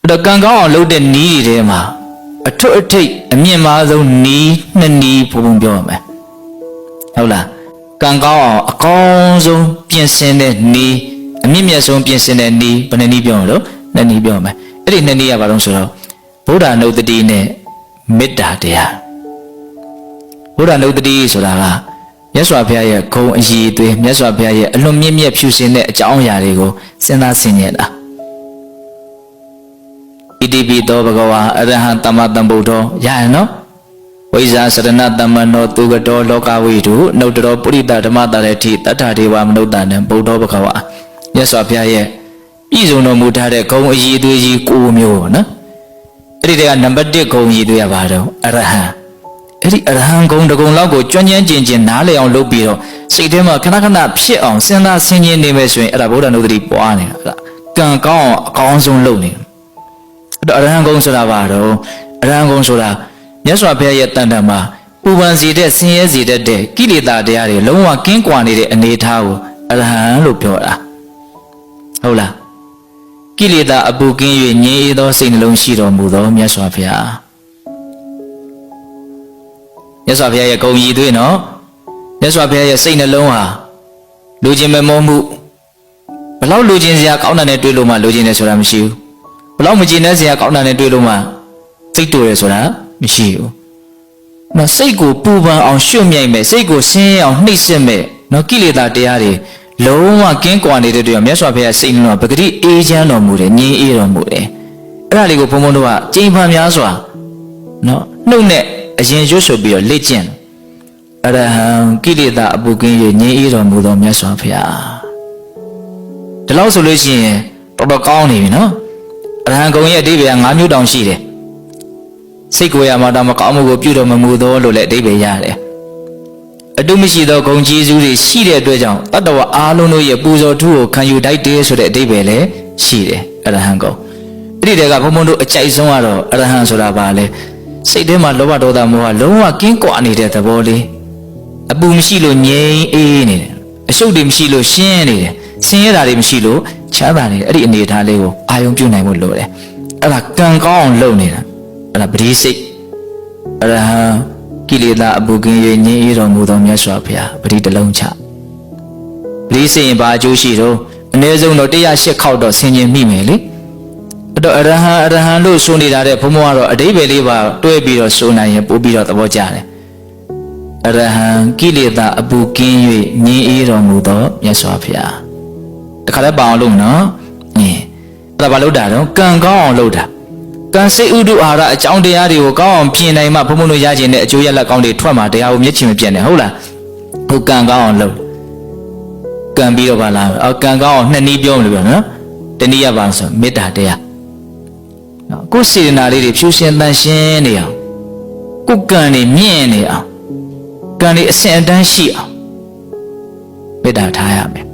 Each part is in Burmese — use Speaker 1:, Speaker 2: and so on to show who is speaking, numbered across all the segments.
Speaker 1: တော့ကံကောင်းအောင်လုပ်တဲ့နီးတွေထဲမှာအထွတ်အထိပ်အမြင့်မားဆုံးနီးနှစ်နီးဘုံပြောရမယ်ဟုတ်လားကံကောင်းအောင်အကောင်းဆုံးပြင်ဆင်တဲ့နီးအမြင့်မြတ်ဆုံးပြင်ဆင်တဲ့နီးဘယ်နှနီးပြောမလို့နှစ်နီးပြောမယ်အဲ့ဒီနှစ်နီးကဘာလို့ဆိုတော့ဗုဒ္ဓနုတ္တိနဲ့မေတ္တာတရားဗုဒ္ဓနုတ္တိဆိုတာကမြတ်စွာဘုရားရဲ့ဂုဏ်အည်အသွေးမြတ်စွာဘုရားရဲ့အလွန်မြင့်မြတ်ဖြူစင်တဲ့အကြောင်းအရာတွေကိုစဉ်းစားဆင်ခြင်တာဣတိပိသောဘဂဝါအရဟံသမ္မာသမ္ဗုဒ္ဓောရဟန်းနော်ဝိဇာစရဏတမ္မနောသူကတောလောကဝိတုနှုတ်တော်ပုရိသဓမ္မတာရေတိတတ္ထာဒေဝမနုဿာနံဗုဒ္ဓောဘဂဝါမြတ်စွာဘုရားရဲ့ပြည့်စုံတော်မူထားတဲ့ဂုဏ်အည်အသွေးကြီး9မျိုးနော်အဲ့ဒီတည်းကနံပါတ်1ဂုဏ်အည်အသွေးကဘာတော့အရဟံအဲ့ဒီအရဟံဂုဏ်တကုံလောက်ကိုကျွမ်းကျင်ကျင်နားလည်အောင်လုပ်ပြီးတော့စိတ်ထဲမှာခဏခဏဖြစ်အောင်စဉ်းစားဆင်ခြင်နေမယ်ဆိုရင်အဲ့ဒါဗုဒ္ဓနုတ္တိပွားနေတာအဲ့ဒါကံကောင်းအောင်အကောင်းဆုံးလုပ်နေအဲ့တော့အရဟံဂုဏ်ဆိုတာဘာတော့အရဟံဂုဏ်ဆိုတာမြတ်စွာဘုရားရဲ့တန်တမှာပူပန်စေတဲ့ဆင်းရဲစေတဲ့ကိလေသာတရားတွေလုံးဝကင်းကွာနေတဲ့အနေအထားကိုအရဟံလို့ပြောတာဟုတ်လားကိလေသာအပူကင်း၍ငြိမ်းအေးသောစိတ်နှလုံးရှိတော်မူသောမြတ်စွာဘုရားမြတ်စွာဘုရားရဲ့ဂုဏ်ရည်သွေးနော်မြတ်စွာဘုရားရဲ့စိတ်နှလုံးဟာလူချင်းမမောမှုဘလောက်လူချင်းစရာကောင်းတာနဲ့တွေ့လို့မှလူချင်းတယ်ဆိုတာမရှိဘူးဘလောက်မကျင်တဲ့စရာကောင်းတာနဲ့တွေ့လို့မှစိတ်တူတယ်ဆိုတာမရှိဘူးနော်စိတ်ကိုပူပန်အောင်ရှုမြိုက်မယ်စိတ်ကိုဆင်းရဲအောင်နှိပ်စက်မယ်နော်ကိလေသာတရားတွေလုံးဝကင်းကွာနေတဲ့တွေ့ရမြတ်စွာဘုရားစိတ်နှလုံးပဂတိအေးချမ်းတော်မူတယ်ငြိမ်းအေးတော်မူတယ်အဲ့ဒါလေးကိုဘုံဘုံတို့ကကြိမ်ဖန်များစွာနော်နှုတ်နဲ့အရင်ရွတ်ဆိုပြီးတော့လေ့ကျင့်အရဟံကိလေသာအပူကင်း၍ငြိမ်းအေးတော်မူသောမြတ်စွာဘုရားဒီလောက်ဆိုလို့ရှိရင်တော်တော်ကောင်းနေပြီနော်အရဟံဂုဏ်ရဲ့အဓိပ္ပာယ်က5မျိုးတောင်ရှိတယ်စိတ်ကိုယ်ရမှာတော့မကောင်းမှုကိုပြုတော်မမူသောလို့လည်းအဓိပ္ပာယ်ရတယ်အတုမရှိသောဂုဏ်ကျေးဇူးတွေရှိတဲ့အတွက်ကြောင့်တတ္တဝါအားလုံးတို့ရဲ့ပူဇော်ထုကိုခံယူတိုက်တယ်ဆိုတဲ့အဓိပ္ပာယ်လည်းရှိတယ်အရဟံဂုဏ်အဲ့ဒီတည်းကဘုံဘုံတို့အကြိုက်ဆုံးကတော့အရဟံဆိုတာဘာလဲစိတ်ထဲမှာလောဘဒေါသမောဟလုံးဝကင်းကွာနေတဲ့သဘောလေးအပူမရှိလို့ငြိမ်းအေးနေတယ်အရှုပ်တွေမရှိလို့ရှင်းနေတယ်ဆင်းရဲတာတွေမရှိလို့ချမ်းသာနေတယ်အဲ့ဒီအနေအထားလေးကိုအာယုံပြုနိုင်ဖို့လိုတယ်အဲ့ဒါကံကောင်းအောင်လုပ်နေတာအဲ့ဒါပရိစိတ်အရဟံကိလေသာအပူကင်း၍ငြိမ်းအေးတော်မူသောမြတ်စွာဘုရားပရိတလုံးချပရိစိတ်ရင်ဘာအကျိုးရှိတော့အနည်းဆုံးတော့108ခေါက်တော့ဆင်ခြင်မိမယ်လေအဲ့တော့အရဟံလို့ဆိုနေတာတဲ့ဘုံဘုံကတော့အဓိပ္ပာယ်လေးပါတွဲပြီးတော့ဆိုနိုင်ရင်ပို့ပြီးတော့သဘောကျတယ်အရဟံကိလေသာအပူကင်း၍ငြိမ်းအေးတော်မူသောမြတ်စွာဘုရားတခါလည်းပါအောင်လုပ်နော်အဲ့ဒါဘာလုပ်တာတော့ကံကောင်းအောင်လုပ်တာကံစိတ်ဥဒုအာရအကြောင်းတရားတွေကိုကောင်းအောင်ပြင်နိုင်မှဘုံဘုံတို့ရခြင်းတဲ့အကျိုးရလဒ်ကောင်းတွေထွက်မှာတရားကိုမျက်ချင်မပြတ်နဲ့ဟုတ်လားဟိုကံကောင်းအောင်လုပ်ကံပြီးတော့ပါလားကံကောင်းအောင်နှစ်နည်းပြောမလို့ပြောနော်တနည်းရပါဆိုမေတ္တာတရားနော်ကိုယ်စေတနာလေးတွေဖြူစင်တန်ရှင်းနေအောင်ကိုယ်ကံတွေမြင့်နေအောင်ကံတွေအစဉ်အတန်းရှိအောင်မေတ္တာထားရမယ်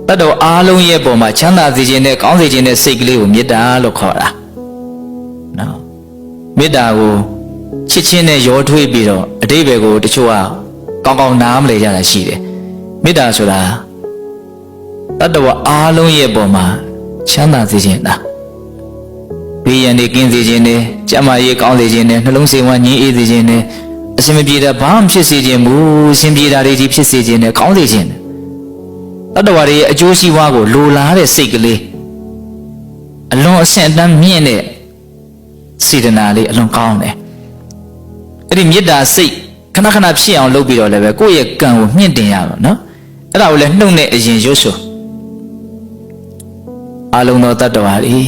Speaker 1: တတ်တော်အားလုံးရဲ့ပုံမှာချမ်းသာစေခြင်းနဲ့ကောင်းစေခြင်းနဲ့စိတ်ကလေးကိုမေတ္တာလို့ခေါ်တာနော်မေတ္တာကိုချစ်ချင်းနဲ့ရောထွေးပြီးတော့အတိပ္ပယ်ကိုတချို့ကကောင်းကောင်းနားမလည်ကြတာရှိတယ်မေတ္တာဆိုတာတတ်တော်အားလုံးရဲ့ပုံမှာချမ်းသာစေခြင်းလားဘေးရန်တွေကင်းစေခြင်းနဲ့ကျန်းမာရေးကောင်းစေခြင်းနဲ့နှလုံးစိမ်ဝမ်းငြိမ်းအေးစေခြင်းနဲ့အရှင်မပြေတာဘာမှဖြစ်စေခြင်းမူအရှင်ပြေတာတွေကြီးဖြစ်စေခြင်းနဲ့ကောင်းစေခြင်းတတ္တဝါတွေရဲ့အကျိုးရှိပွားကိုလိုလားတဲ့စိတ်ကလေးအလွန်အဆင့်အတန်းမြင့်တဲ့စေတနာလေးအလွန်ကောင်းတယ်အဲ့ဒီမေတ္တာစိတ်ခဏခဏဖြစ်အောင်လုပ်ပြီးတော့လည်းပဲကိုယ့်ရဲ့ကံကိုမြင့်တင်ရတော့နော်အဲ့ဒါကိုလည်းနှုတ်နဲ့အရင်ရွတ်ဆိုအလုံးသောတတ္တဝါတွေ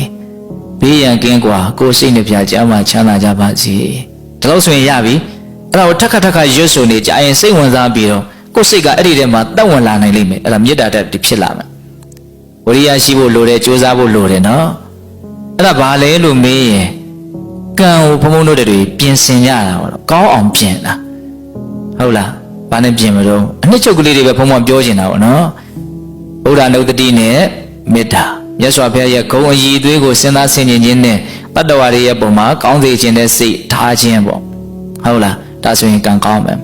Speaker 1: ဘေးရန်ကင်းကွာကိုယ်စိတ်နှပြချမ်းသာချမ်းသာကြပါစေဒါလို့ဆိုရင်ရပြီအဲ့ဒါကိုထက်ခါရွတ်ဆိုနေကြရင်စိတ်ဝင်စားပြီးတော့ကိုယ်စိတ်ကအဲ့ဒီထဲမှာတက်ဝင်လာနိုင်လိမ့်မယ်အဲ့ဒါမေတ္တာတက်ဖြစ်လာမယ်ဝိရိယရှိဖို့လိုတယ်ကြိုးစားဖို့လိုတယ်နော်အဲ့ဒါဘာလဲလို့မေးရင်ကံကိုဘုံဘုံတို့တွေပြင်ဆင်ရတာပေါ့ကောင်းအောင်ပြင်တာဟုတ်လားဘာနဲ့ပြင်မလို့အနှစ်ချုပ်ကလေးတွေပဲဘုံဘုံပြောချင်တာပေါ့နော်ဗုဒ္ဓနုတ္တိနဲ့မေတ္တာမြတ်စွာဘုရားရဲ့ဂုဏ်အည်အသွေးကိုစဉ်းစားဆင်ခြင်ခြင်းနဲ့တတ္တဝါတွေရဲ့ပုံမှာကောင်းစေခြင်းနဲ့စိတ်ထားခြင်းပေါ့ဟုတ်လားဒါဆိုရင်ကံကောင်းမယ်